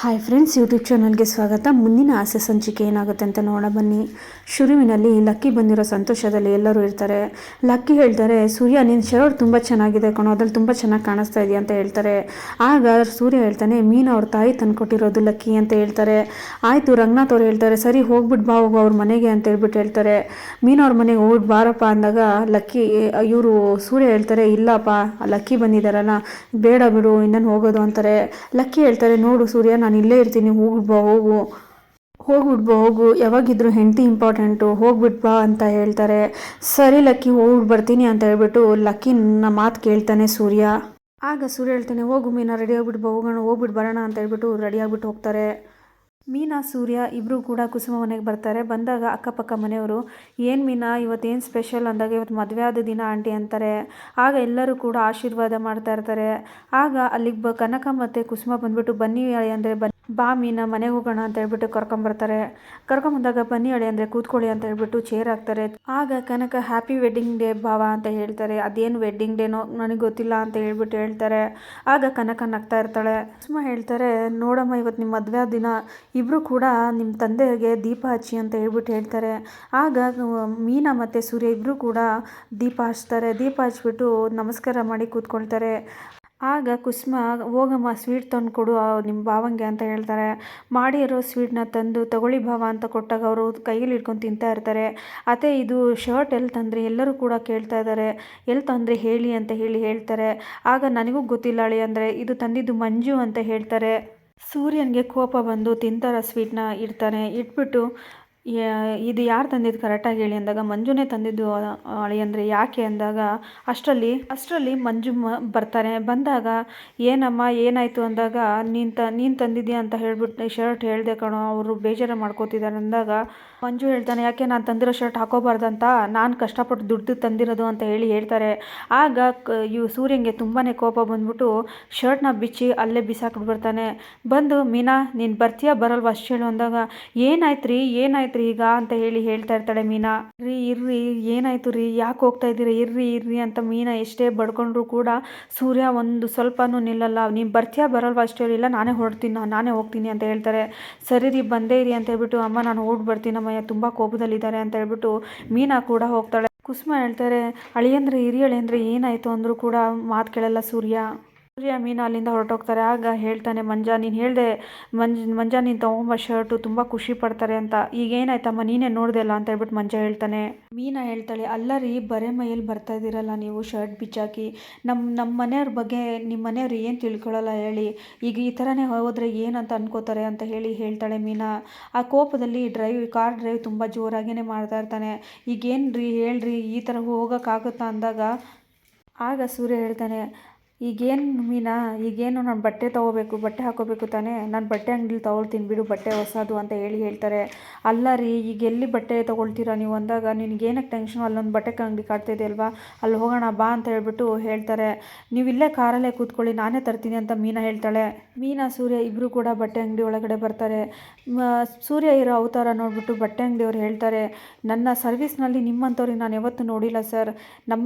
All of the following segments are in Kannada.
ಹಾಯ್ ಫ್ರೆಂಡ್ಸ್, ಯೂಟ್ಯೂಬ್ ಚಾನಲ್ಗೆ ಸ್ವಾಗತ. ಮುಂದಿನ ಆಸೆ ಸಂಚಿಕೆ ಏನಾಗುತ್ತೆ ಅಂತ ನೋಡೋಣ ಬನ್ನಿ. ಶುರುವಿನಲ್ಲಿ ಲಕ್ಕಿ ಬಂದಿರೋ ಸಂತೋಷದಲ್ಲಿ ಎಲ್ಲರೂ ಇರ್ತಾರೆ. ಲಕ್ಕಿ ಹೇಳ್ತಾರೆ, ಸೂರ್ಯ ನಿನ್ನ ಶರ್ಟ್ ತುಂಬ ಚೆನ್ನಾಗಿದೆ ಕಣೋ, ಅದ್ರಲ್ಲಿ ತುಂಬ ಚೆನ್ನಾಗಿ ಕಾಣಿಸ್ತಾ ಇದೆಯಾ ಅಂತ ಹೇಳ್ತಾರೆ. ಆಗ ಸೂರ್ಯ ಹೇಳ್ತಾನೆ, ಮೀನಾ ಅವ್ರ ತಾಯಿ ತಂದುಕೊಟ್ಟಿರೋದು ಲಕ್ಕಿ ಅಂತ ಹೇಳ್ತಾರೆ. ಆಯಿತು, ರಂಗನಾಥ್ ಅವ್ರು ಹೇಳ್ತಾರೆ, ಸರಿ ಹೋಗ್ಬಿಟ್ಟು ಬಾ ಹೋಗು ಅವ್ರ ಮನೆಗೆ ಅಂತ ಹೇಳ್ಬಿಟ್ಟು ಹೇಳ್ತಾರೆ. ಮೀನಾ ಅವ್ರ ಮನೆಗೆ ಹೋಗ್ಬಿಟ್ಟು ಬಾರಪ್ಪ ಅಂದಾಗ ಲಕ್ಕಿ ಇವರು ಸೂರ್ಯ ಹೇಳ್ತಾರೆ, ಇಲ್ಲಪ್ಪ ಲಕ್ಕಿ ಬಂದಿದ್ದಾರಲ್ಲ, ಬೇಡ ಬಿಡು ಇನ್ನೇನು ಹೋಗೋದು ಅಂತಾರೆ. ಲಕ್ಕಿ ಹೇಳ್ತಾರೆ, ನೋಡು ಸೂರ್ಯ, ನಾನು ಇಲ್ಲೇ ಇರ್ತೀನಿ, ಹೋಗ್ಬಿಟ್ಟು ಹೋಗು, ಯಾವಾಗಿದ್ರು ಹೆಂಡತಿ ಇಂಪಾರ್ಟೆಂಟು, ಹೋಗ್ಬಿಟ್ಟು ಬಾ ಅಂತ ಹೇಳ್ತಾರೆ. ಸರಿ ಲಕ್ಕಿ, ಹೋಗ್ಬಿಟ್ಟು ಬರ್ತೀನಿ ಅಂತ ಹೇಳ್ಬಿಟ್ಟು ಲಕ್ಕಿ ನನ್ನ ಮಾತು ಕೇಳ್ತಾನೆ ಸೂರ್ಯ. ಆಗ ಸೂರ್ಯ ಹೇಳ್ತಾನೆ, ಹೋಗು ಮೀನಾ, ರೆಡಿ ಆಗ್ಬಿಟ್ಟು ಹೋಗ್ಬಿಟ್ಟು ಬರೋಣ ಅಂತ ಹೇಳ್ಬಿಟ್ಟು ರೆಡಿ ಆಗ್ಬಿಟ್ಟು ಹೋಗ್ತಾರೆ. ಮೀನಾ ಸೂರ್ಯ ಇಬ್ಬರು ಕೂಡ ಕುಸುಮ ಮನೆಗೆ ಬರ್ತಾರೆ. ಬಂದಾಗ ಅಕ್ಕಪಕ್ಕ ಮನೆಯವರು, ಏನು ಮೀನಾ ಇವತ್ತೇನು ಸ್ಪೆಷಲ್ ಅಂದಾಗ, ಇವತ್ತು ಮದುವೆ ಆದ ದಿನ ಆಂಟಿ ಅಂತಾರೆ. ಆಗ ಎಲ್ಲರೂ ಕೂಡ ಆಶೀರ್ವಾದ ಮಾಡ್ತಾ ಇರ್ತಾರೆ. ಆಗ ಅಲ್ಲಿಗೆ ಕನಕ ಮತ್ತು ಕುಸುಮ ಬಂದ್ಬಿಟ್ಟು, ಬನ್ನಿ ಅಂದರೆ ಬಾ ಮೀನಾ ಮನೆಗೆ ಹೋಗೋಣ ಅಂತ ಹೇಳ್ಬಿಟ್ಟು ಕರ್ಕೊಂಬಂದಾಗ ಬನ್ನಿ ಅಳಿ ಅಂದರೆ ಕೂತ್ಕೊಳ್ಳಿ ಅಂತ ಹೇಳ್ಬಿಟ್ಟು ಚೇರ್ ಹಾಕ್ತಾರೆ. ಆಗ ಕನಕ ಹ್ಯಾಪಿ ವೆಡ್ಡಿಂಗ್ ಡೇ ಭಾವ ಅಂತ ಹೇಳ್ತಾರೆ. ಅದೇನು ವೆಡ್ಡಿಂಗ್ ಡೇನೋ ನನಗೆ ಗೊತ್ತಿಲ್ಲ ಅಂತ ಹೇಳ್ಬಿಟ್ಟು ಹೇಳ್ತಾರೆ. ಆಗ ಕನಕ ನಗ್ತಾ ಇರ್ತಾಳೆ. ಕುಸುಮ ಹೇಳ್ತಾರೆ, ನೋಡಮ್ಮ ಇವತ್ತು ನಿಮ್ಮ ಮದುವೆ ದಿನ, ಇಬ್ಬರು ಕೂಡ ನಿಮ್ಮ ತಂದೆಗೆ ದೀಪ ಹಚ್ಚಿ ಅಂತ ಹೇಳ್ಬಿಟ್ಟು ಹೇಳ್ತಾರೆ. ಆಗ ಮೀನಾ ಮತ್ತು ಸೂರ್ಯ ಇಬ್ಬರು ಕೂಡ ದೀಪ ಹಚ್ತಾರೆ. ದೀಪ ಹಚ್ಬಿಟ್ಟು ನಮಸ್ಕಾರ ಮಾಡಿ ಕೂತ್ಕೊಳ್ತಾರೆ. ಆಗ ಕುಸುಮ, ಹೋಗಮ್ಮ ಸ್ವೀಟ್ ತಂದು ಕೊಡು ನಿಮ್ಮ ಭಾವಂಗೆ ಅಂತ ಹೇಳ್ತಾರೆ. ಮಾಡಿರೋ ಸ್ವೀಟ್ನ ತಂದು ತಗೊಳ್ಳಿ ಭಾವ ಅಂತ ಕೊಟ್ಟಾಗ ಅವರು ಕೈಯಲ್ಲಿ ಇಟ್ಕೊಂಡು ತಿಂತಾ ಇರ್ತಾರೆ. ಅತ್ತೆ ಇದು ಶರ್ಟ್ ಎಲ್ಲಿ ತಂದ್ರಿ, ಎಲ್ಲರೂ ಕೂಡ ಕೇಳ್ತಾ ಇದ್ದಾರೆ, ಎಲ್ಲಿ ತಂದ್ರಿ ಹೇಳಿ ಅಂತ ಹೇಳ್ತಾರೆ. ಆಗ ನನಗೂ ಗೊತ್ತಿಲ್ಲ ಅಳಿ ಅಂದರೆ, ಇದು ತಂದಿದ್ದು ಮಂಜು ಅಂತ ಹೇಳ್ತಾರೆ. ಸೂರ್ಯನಿಗೆ ಕೋಪ ಬಂದು ತಿಂತಾರ ಸ್ವೀಟ್ನ ಇಟ್ಬಿಟ್ಟು, ಇದು ಯಾರು ತಂದಿದ್ದು ಕರೆಕ್ಟಾಗಿ ಹೇಳಿ ಅಂದಾಗ, ಮಂಜುನೇ ತಂದಿದ್ದು ಅಳಿ ಅಂದರೆ ಯಾಕೆ ಅಂದಾಗ, ಅಷ್ಟರಲ್ಲಿ ಮಂಜು ಬರ್ತಾರೆ. ಬಂದಾಗ ಏನಮ್ಮ ಏನಾಯಿತು ಅಂದಾಗ, ನೀನು ತಂದಿದ್ದೀಯ ಅಂತ ಹೇಳ್ಬಿಟ್ಟು ಶರ್ಟ್ ಹೇಳಿದೆ ಕಣೋ, ಅವರು ಬೇಜಾರು ಮಾಡ್ಕೋತಿದ್ದಾರೆ ಅಂದಾಗ ಮಂಜು ಹೇಳ್ತಾನೆ, ಯಾಕೆ ನಾನು ತಂದಿರೋ ಶರ್ಟ್ ಹಾಕೋಬಾರ್ದಂತ, ನಾನು ಕಷ್ಟಪಟ್ಟು ದುಡ್ಡು ತಂದಿರೋದು ಅಂತ ಹೇಳ್ತಾರೆ. ಆಗ ಸೂರ್ಯನಿಗೆ ತುಂಬಾ ಕೋಪ ಬಂದ್ಬಿಟ್ಟು ಶರ್ಟ್ನ ಬಿಚ್ಚಿ ಅಲ್ಲೇ ಬಿಸಾಕ್ಬಿಡ್ತಾನೆ. ಬಂದು, ಮೀನಾ ನೀನು ಬರ್ತೀಯಾ ಬರಲ್ವ ಅಷ್ಟು ಹೇಳು ಅಂದಾಗ, ಏನಾಯ್ತು ರೀ ಈಗ ಅಂತ ಹೇಳ್ತಾ ಇರ್ತಾಳೆ ಮೀನಾ. ಇರ್ರಿ ಏನಾಯ್ತು ರೀ, ಯಾಕೆ ಹೋಗ್ತಾ ಇದ್ದೀರಿ, ಇರ್ರಿ ಅಂತ ಮೀನಾ ಎಷ್ಟೇ ಬಡ್ಕೊಂಡ್ರು ಕೂಡ ಸೂರ್ಯ ಒಂದು ಸ್ವಲ್ಪನೂ ನಿಲ್ಲಲ್ಲ. ನೀನು ಬರ್ತೀಯಾ ಬರಲ್ವ ಅಷ್ಟು ಹೇಳಿಲ್ಲ, ನಾನೇ ಹೋಗ್ತೀನಿ ಅಂತ ಹೇಳ್ತಾರೆ. ಸರಿ ರೀ ಬಂದೇ ಇರಿ ಅಂತ ಹೇಳ್ಬಿಟ್ಟು, ಅಮ್ಮ ನಾನು ಓಡ್ ಬರ್ತೀನಮ್ಮ ತುಂಬ ಕೋಪದಲ್ಲಿದ್ದಾರೆ ಅಂತ ಹೇಳ್ಬಿಟ್ಟು ಮೀನಾ ಕೂಡ ಹೋಗ್ತಾಳೆ. ಕುಸುಮ ಹೇಳ್ತಾರೆ, ಅಳಿಯಂದ್ರೆ ಹಿರಿಯ ಅಳಿಯಂದ್ರೆ ಏನಾಯಿತು ಅಂದರೂ ಕೂಡ ಮಾತು ಕೇಳಲ್ಲ ಸೂರ್ಯ ಮೀನಾ ಅಲ್ಲಿಂದ ಹೊರಟೋಗ್ತಾರೆ. ಆಗ ಹೇಳ್ತಾನೆ ಮಂಜ, ನೀನು ಹೇಳಿದೆ ಮಂಜ ನೀನು ತೊಗೊಂಬ ಶರ್ಟು, ತುಂಬ ಖುಷಿ ಪಡ್ತಾರೆ ಅಂತ, ಈಗ ಏನಾಯ್ತಮ್ಮ ನೀನೇ ನೋಡ್ದೆ ಅಲ್ಲ ಅಂತ ಹೇಳ್ಬಿಟ್ಟು ಮಂಜ ಹೇಳ್ತಾನೆ. ಮೀನಾ ಹೇಳ್ತಾಳೆ, ಅಲ್ಲ ರೀ ಬರೇ ಮೈಯಲ್ಲಿ ಬರ್ತಾ ಇದ್ದೀರಲ್ಲ ನೀವು ಶರ್ಟ್ ಬಿಚ್ಚಾಕಿ, ನಮ್ಮ ಮನೆಯವ್ರ ಬಗ್ಗೆ ನಿಮ್ಮ ಮನೆಯವ್ರು ಏನು ತಿಳ್ಕೊಳ್ಳಲ್ಲ ಹೇಳಿ, ಈಗ ಈ ಥರನೇ ಹೋದರೆ ಏನಂತ ಅನ್ಕೋತಾರೆ ಅಂತ ಹೇಳ್ತಾಳೆ ಮೀನಾ. ಆ ಕೋಪದಲ್ಲಿ ಕಾರ್ ಡ್ರೈವ್ ತುಂಬ ಜೋರಾಗಿಯೇ ಮಾಡ್ತಾ ಇರ್ತಾನೆ. ಈಗೇನು ರೀ ಹೇಳ್ರಿ, ಈ ಥರ ಹೋಗೋಕ್ಕಾಗುತ್ತಾ ಅಂದಾಗ ಆಗ ಸೂರ್ಯ ಹೇಳ್ತಾನೆ, ಈಗೇನು ಮೀನಾ, ಈಗೇನು ನಾನು ಬಟ್ಟೆ ತೊಗೋಬೇಕು, ಬಟ್ಟೆ ಹಾಕೋಬೇಕು ತಾನೇ, ನಾನು ಬಟ್ಟೆ ಅಂಗಡಿಲಿ ತೊಗೊಳ್ತೀನಿ ಬಿಡು ಬಟ್ಟೆ ಹೊಸದು ಅಂತ ಹೇಳ್ತಾರೆ. ಅಲ್ಲ ರೀ ಈಗ ಎಲ್ಲಿ ಬಟ್ಟೆ ತೊಗೊಳ್ತೀರಾ ನೀವು ಅಂದಾಗ, ನಿನಗೇನಕ್ಕೆ ಟೆನ್ಷನ್, ಅಲ್ಲೊಂದು ಬಟ್ಟೆ ಅಂಗಡಿ ಕಾಡ್ತಾ ಇದೆ ಅಲ್ವಾ, ಅಲ್ಲಿ ಹೋಗೋಣ ಬಾ ಅಂತ ಹೇಳ್ಬಿಟ್ಟು ಹೇಳ್ತಾರೆ. ನೀವು ಇಲ್ಲೇ ಕಾರಲ್ಲೇ ಕೂತ್ಕೊಳ್ಳಿ, ನಾನೇ ತರ್ತೀನಿ ಅಂತ ಮೀನಾ ಹೇಳ್ತಾಳೆ. ಮೀನಾ ಸೂರ್ಯ ಇಬ್ಬರು ಕೂಡ ಬಟ್ಟೆ ಅಂಗಡಿ ಒಳಗಡೆ ಬರ್ತಾರೆ. ಸೂರ್ಯ ಇರೋ ಅವತಾರ ನೋಡಿಬಿಟ್ಟು ಬಟ್ಟೆ ಅಂಗಡಿಯವ್ರು ಹೇಳ್ತಾರೆ, ನನ್ನ ಸರ್ವಿಸ್ನಲ್ಲಿ ನಿಮ್ಮಂಥವ್ರಿಗೆ ನಾನು ಯಾವತ್ತೂ ನೋಡಿಲ್ಲ ಸರ್,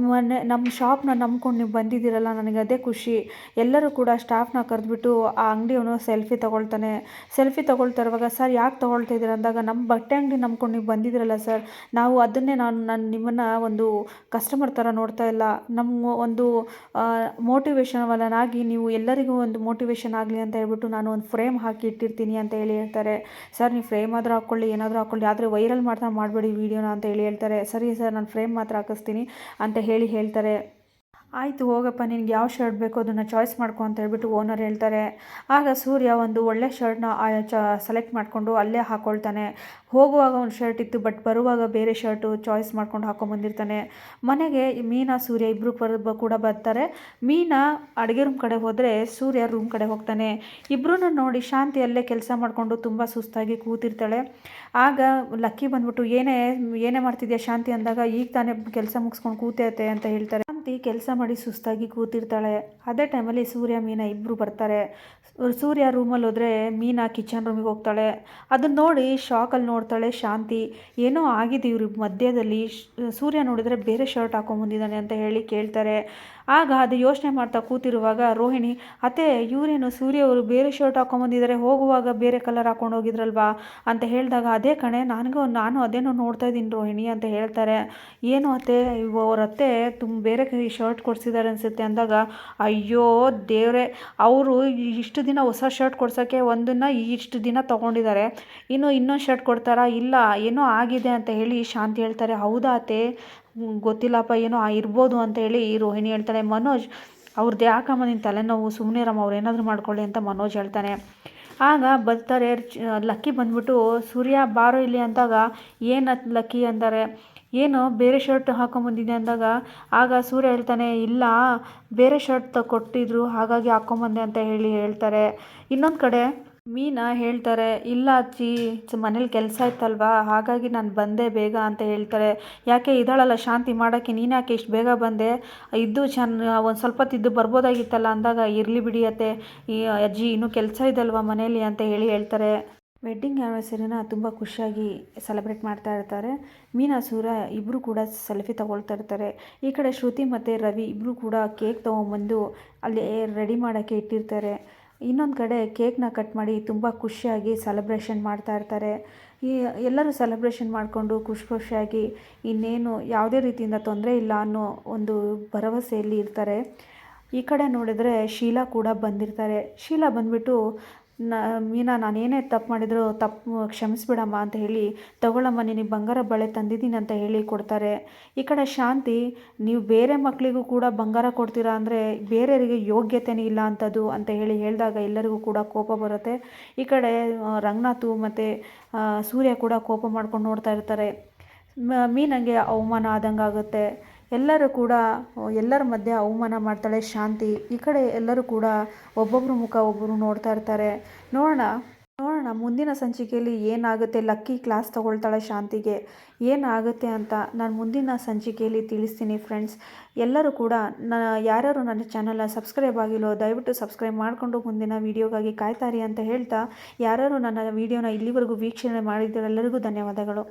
ನಮ್ಮ ಶಾಪ್ನ ನಂಬ್ಕೊಂಡು ನೀವು ಬಂದಿದ್ದೀರಲ್ಲ, ನನಗೆ ಅದೇ ಖುಷಿ. ಎಲ್ಲರೂ ಕೂಡ ಸ್ಟಾಫ್ನ ಕರೆದ್ಬಿಟ್ಟು ಆ ಅಂಗಡಿಯವನು ಸೆಲ್ಫಿ ತೊಗೊಳ್ತಾ ಇರುವಾಗ, ಸರ್ ಯಾಕೆ ತೊಗೊಳ್ತಾ ಇದ್ದೀರ ಅಂದಾಗ, ನಮ್ಮ ಬಟ್ಟೆ ಅಂಗಡಿ ನಂಬ್ಕೊಂಡು ನೀವು ಬಂದಿದ್ದೀರಲ್ಲ ಸರ್, ನಾವು ಅದನ್ನೇ ನಾನು ನಿಮ್ಮನ್ನು ಒಂದು ಕಸ್ಟಮರ್ ಥರ ನೋಡ್ತಾ ಇಲ್ಲ, ನಮ್ಮ ಒಂದು ಮೋಟಿವೇಶನವನ್ನಾಗಿ ನೀವು ಎಲ್ಲರಿಗೂ ಒಂದು ಮೋಟಿವೇಶನ್ ಆಗಲಿ ಅಂತ ಹೇಳ್ಬಿಟ್ಟು ನಾನು ಒಂದು ಫ್ರೇಮ್ ಹಾಕಿ ಇಟ್ಟಿರ್ತೀನಿ ಅಂತ ಹೇಳ್ತಾರೆ. ಸರ್ ನೀವು ಫ್ರೇಮ್ ಆದರೂ ಹಾಕ್ಕೊಳ್ಳಿ, ಏನಾದರೂ ಹಾಕ್ಕೊಳ್ಳಿ, ಆದರೆ ವೈರಲ್ ಮಾಡಬೇಡಿ ವೀಡಿಯೋನ ಅಂತ ಹೇಳ್ತಾರೆ. ಸರಿ ಸರ್ ನಾನು ಫ್ರೇಮ್ ಮಾತ್ರ ಹಾಕಿಸ್ತೀನಿ ಅಂತ ಹೇಳ್ತಾರೆ. ಆಯಿತು ಹೋಗಪ್ಪ, ನಿನಗೆ ಯಾವ ಶರ್ಟ್ ಬೇಕೋ ಅದನ್ನು ಚಾಯ್ಸ್ ಮಾಡ್ಕೊ ಅಂತ ಹೇಳ್ಬಿಟ್ಟು ಓನರ್ ಹೇಳ್ತಾರೆ. ಆಗ ಸೂರ್ಯ ಒಂದು ಒಳ್ಳೆ ಶರ್ಟ್ನ ಸೆಲೆಕ್ಟ್ ಮಾಡಿಕೊಂಡು ಅಲ್ಲೇ ಹಾಕ್ಕೊಳ್ತಾನೆ. ಹೋಗುವಾಗ ಒಂದು ಶರ್ಟ್ ಇತ್ತು, ಬಟ್ ಬರುವಾಗ ಬೇರೆ ಶರ್ಟು ಚಾಯ್ಸ್ ಮಾಡ್ಕೊಂಡು ಹಾಕ್ಕೊಂಬಂದಿರ್ತಾನೆ. ಮನೆಗೆ ಮೀನಾ ಸೂರ್ಯ ಇಬ್ಬರು ಕೂಡ ಬರ್ತಾರೆ. ಮೀನಾ ಅಡುಗೆ ರೂಮ್ ಕಡೆ ಹೋದರೆ ಸೂರ್ಯ ರೂಮ್ ಕಡೆ ಹೋಗ್ತಾನೆ. ಇಬ್ಬರೂ ನೋಡಿ ಶಾಂತಿ ಅಲ್ಲೇ ಕೆಲಸ ಮಾಡಿಕೊಂಡು ತುಂಬ ಸುಸ್ತಾಗಿ ಕೂತಿರ್ತಾಳೆ. ಆಗ ಲಕ್ಕಿ ಬಂದ್ಬಿಟ್ಟು, ಏನೇ ಮಾಡ್ತಿದ್ಯಾ ಶಾಂತಿ ಅಂದಾಗ, ಈಗ ತಾನೇ ಕೆಲಸ ಮುಗಿಸ್ಕೊಂಡು ಕೂತೈತೆ ಅಂತ ಹೇಳ್ತಾರೆ. ಶಾಂತಿ ಕೆಲಸ ಮಾಡಿ ಸುಸ್ತಾಗಿ ಕೂತಿರ್ತಾಳೆ. ಅದೇ ಟೈಮಲ್ಲಿ ಸೂರ್ಯ ಮೀನಾ ಇಬ್ಬರು ಬರ್ತಾರೆ. ಸೂರ್ಯ ರೂಮಲ್ಲಿ ಹೋದರೆ ಮೀನಾ ಕಿಚನ್ ರೂಮಿಗೆ ಹೋಗ್ತಾಳೆ. ಅದನ್ನ ನೋಡಿ ಶಾಕಲ್ಲಿ ನೋಡ್ತಾಳೆ ಶಾಂತಿ. ಏನೋ ಆಗಿದೆ ಇವ್ರ ಮಧ್ಯದಲ್ಲಿ. ಸೂರ್ಯ ನೋಡಿದರೆ ಬೇರೆ ಶರ್ಟ್ ಹಾಕೊಂಬಂದಿದ್ದಾನೆ ಅಂತ ಕೇಳ್ತಾರೆ. ಆಗ ಅದು ಯೋಚನೆ ಮಾಡ್ತಾ ಕೂತಿರುವಾಗ ರೋಹಿಣಿ, ಅತ್ತೆ ಇವರೇನು ಸೂರ್ಯ ಅವರು ಬೇರೆ ಶರ್ಟ್ ಹಾಕೊಂಬಂದಿದ್ದಾರೆ, ಹೋಗುವಾಗ ಬೇರೆ ಕಲರ್ ಹಾಕೊಂಡು ಹೋಗಿದ್ರಲ್ವಾ ಅಂತ ಹೇಳಿದಾಗ, ಅದೇ ಕಣೆ ನಾನು ಅದೇನೋ ನೋಡ್ತಾ ಇದ್ದೀನಿ ರೋಹಿಣಿ ಅಂತ ಹೇಳ್ತಾರೆ. ಏನು ಅತ್ತೆ, ಅವ್ರ ಅತ್ತೆ ಬೇರೆ ಶರ್ಟ್ ಕೊಡಿಸಿದ್ದಾರೆ ಅನಿಸುತ್ತೆ ಅಂದಾಗ, ಅಯ್ಯೋ ದೇವರೇ, ಅವರು ಇಷ್ಟು ದಿನ ಹೊಸ ಶರ್ಟ್ ಕೊಡ್ಸೋಕ್ಕೆ ಒಂದನ್ನು ಇಷ್ಟು ದಿನ ತೊಗೊಂಡಿದ್ದಾರೆ, ಇನ್ನೊಂದು ಶರ್ಟ್ ಕೊಡ್ತಾರಾ? ಇಲ್ಲ, ಏನೋ ಆಗಿದೆ ಅಂತ ಹೇಳಿ ಶಾಂತಿ ಹೇಳ್ತಾರೆ. ಹೌದಾ ಅತ್ತೆ, ಗೊತ್ತಿಲ್ಲಪ್ಪ, ಏನೋ ಇರ್ಬೋದು ಅಂತ ಹೇಳಿ ರೋಹಿಣಿ ಹೇಳ್ತಾಳೆ. ಮನೋಜ್, ಅವ್ರದ್ದು ಯಾಕಮ್ಮ ನಿನ್ನ ತಲೆನೋವು, ಸುಮ್ಮನೆ ರಮ್ಮ, ಅವ್ರು ಏನಾದರೂ ಮಾಡ್ಕೊಳ್ಳಿ ಅಂತ ಮನೋಜ್ ಹೇಳ್ತಾನೆ. ಆಗ ಬರ್ತಾರೆ ಲಕ್ಕಿ ಬಂದ್ಬಿಟ್ಟು, ಸೂರ್ಯ ಬಾರೋ ಇಲ್ಲಿ ಅಂದಾಗ, ಏನು ಲಕ್ಕಿ ಅಂತಾರೆ. ಏನು ಬೇರೆ ಶರ್ಟ್ ಹಾಕೊಂಬಂದಿದ್ದೆ ಅಂದಾಗ, ಆಗ ಸೂರ್ಯ ಹೇಳ್ತಾನೆ, ಇಲ್ಲ ಬೇರೆ ಶರ್ಟ್ ಕೊಟ್ಟಿದ್ರು ಹಾಗಾಗಿ ಹಾಕ್ಕೊಂಬಂದೆ ಅಂತ ಹೇಳ್ತಾರೆ. ಇನ್ನೊಂದು ಕಡೆ ಮೀನಾ ಹೇಳ್ತಾರೆ, ಇಲ್ಲ ಅಜ್ಜಿ, ಮನೇಲಿ ಕೆಲಸ ಇತ್ತಲ್ವಾ ಹಾಗಾಗಿ ನಾನು ಬಂದೆ ಬೇಗ ಅಂತ ಹೇಳ್ತಾರೆ. ಯಾಕೆ ಇದ್ದಾಳಲ್ಲ ಶಾಂತಿ ಮಾಡೋಕ್ಕೆ, ನೀನು ಯಾಕೆ ಇಷ್ಟು ಬೇಗ ಬಂದೆ, ಇದ್ದು ಒಂದು ಸ್ವಲ್ಪ ಹೊತ್ತಿದ್ದು ಬರ್ಬೋದಾಗಿತ್ತಲ್ಲ ಅಂದಾಗ, ಇರಲಿ ಬಿಡಿ ಅತ್ತೆ, ಈ ಅಜ್ಜಿ ಇನ್ನೂ ಕೆಲಸ ಇದಲ್ವಾ ಮನೇಲಿ ಅಂತ ಹೇಳ್ತಾರೆ. ವೆಡ್ಡಿಂಗ್ ಆ್ಯನಿವರ್ಸರಿನ ತುಂಬ ಖುಷಿಯಾಗಿ ಸೆಲೆಬ್ರೇಟ್ ಮಾಡ್ತಾ ಇರ್ತಾರೆ. ಮೀನಾ ಸೂರ್ಯ ಇಬ್ಬರು ಕೂಡ ಸೆಲ್ಫಿ ತಗೊಳ್ತಾ ಇರ್ತಾರೆ. ಈ ಕಡೆ ಶ್ರುತಿ ಮತ್ತು ರವಿ ಇಬ್ಬರು ಕೂಡ ಕೇಕ್ ತೊಗೊಂಬಂದು ಅಲ್ಲಿ ರೆಡಿ ಮಾಡೋಕ್ಕೆ ಇಟ್ಟಿರ್ತಾರೆ. ಇನ್ನೊಂದು ಕಡೆ ಕೇಕ್ನ ಕಟ್ ಮಾಡಿ ತುಂಬ ಖುಷಿಯಾಗಿ ಸೆಲೆಬ್ರೇಷನ್ ಮಾಡ್ತಾ ಇರ್ತಾರೆ. ಎಲ್ಲರೂ ಸೆಲೆಬ್ರೇಷನ್ ಮಾಡಿಕೊಂಡು ಖುಷಿಯಾಗಿ ಇನ್ನೇನು ಯಾವುದೇ ರೀತಿಯಿಂದ ತೊಂದರೆ ಇಲ್ಲ ಅನ್ನೋ ಒಂದು ಭರವಸೆಯಲ್ಲಿ ಇರ್ತಾರೆ. ಈ ಕಡೆ ನೋಡಿದ್ರೆ ಶೀಲಾ ಕೂಡ ಬಂದಿರ್ತಾರೆ. ಶೀಲಾ ಬಂದುಬಿಟ್ಟು, ಮೀನಾ, ನಾನೇನೇ ತಪ್ಪು ಮಾಡಿದ್ರು ಕ್ಷಮಿಸ್ಬಿಡಮ್ಮ ಅಂತ ಹೇಳಿ, ತಗೊಳ್ಳಮ್ಮ ನಿನಗೆ ಬಂಗಾರ ಬಳೆ ತಂದಿದ್ದೀನಿ ಅಂತ ಹೇಳಿ ಕೊಡ್ತಾರೆ. ಈ ಕಡೆ ಶಾಂತಿ, ನೀವು ಬೇರೆ ಮಕ್ಕಳಿಗೂ ಕೂಡ ಬಂಗಾರ ಕೊಡ್ತೀರಾ ಅಂದರೆ ಬೇರೆಯವರಿಗೆ ಯೋಗ್ಯತೆನೇ ಇಲ್ಲ ಅಂಥದ್ದು ಅಂತ ಹೇಳಿದಾಗ ಎಲ್ಲರಿಗೂ ಕೂಡ ಕೋಪ ಬರುತ್ತೆ. ಈ ಕಡೆ ರಂಗನಾಥು ಮತ್ತು ಸೂರ್ಯ ಕೂಡ ಕೋಪ ಮಾಡ್ಕೊಂಡು ನೋಡ್ತಾ ಇರ್ತಾರೆ. ಮೀನಂಗೆ ಅವಮಾನ ಆದಂಗೆ ಆಗುತ್ತೆ. ಎಲ್ಲರ ಮಧ್ಯೆ ಅವಮಾನ ಮಾಡ್ತಾಳೆ ಶಾಂತಿ. ಈ ಕಡೆ ಎಲ್ಲರೂ ಕೂಡ ಒಬ್ಬೊಬ್ಬರು ಮುಖ ಒಬ್ಬರು ನೋಡ್ತಾ ಇರ್ತಾರೆ. ನೋಡೋಣ ಮುಂದಿನ ಸಂಚಿಕೆಯಲ್ಲಿ ಏನಾಗುತ್ತೆ. ಲಕ್ಕಿ ಕ್ಲಾಸ್ ತಗೊಳ್ತಾಳೆ ಶಾಂತಿಗೆ, ಏನಾಗುತ್ತೆ ಅಂತ ನಾನು ಮುಂದಿನ ಸಂಚಿಕೆಯಲ್ಲಿ ತಿಳಿಸ್ತೀನಿ ಫ್ರೆಂಡ್ಸ್. ಎಲ್ಲರೂ ಕೂಡ ಯಾರ್ಯಾರು ನನ್ನ ಚಾನಲ್ನ ಸಬ್ಸ್ಕ್ರೈಬ್ ಆಗಿಲ್ಲೋ ದಯವಿಟ್ಟು ಸಬ್ಸ್ಕ್ರೈಬ್ ಮಾಡಿಕೊಂಡು ಮುಂದಿನ ವೀಡಿಯೋಗಾಗಿ ಕಾಯ್ತಾರಿ ಅಂತ ಹೇಳ್ತಾ, ಯಾರ್ಯಾರು ನನ್ನ ವೀಡಿಯೋನ ಇಲ್ಲಿವರೆಗೂ ವೀಕ್ಷಣೆ ಮಾಡಿದ್ದರೆಲ್ಲರಿಗೂ ಧನ್ಯವಾದಗಳು.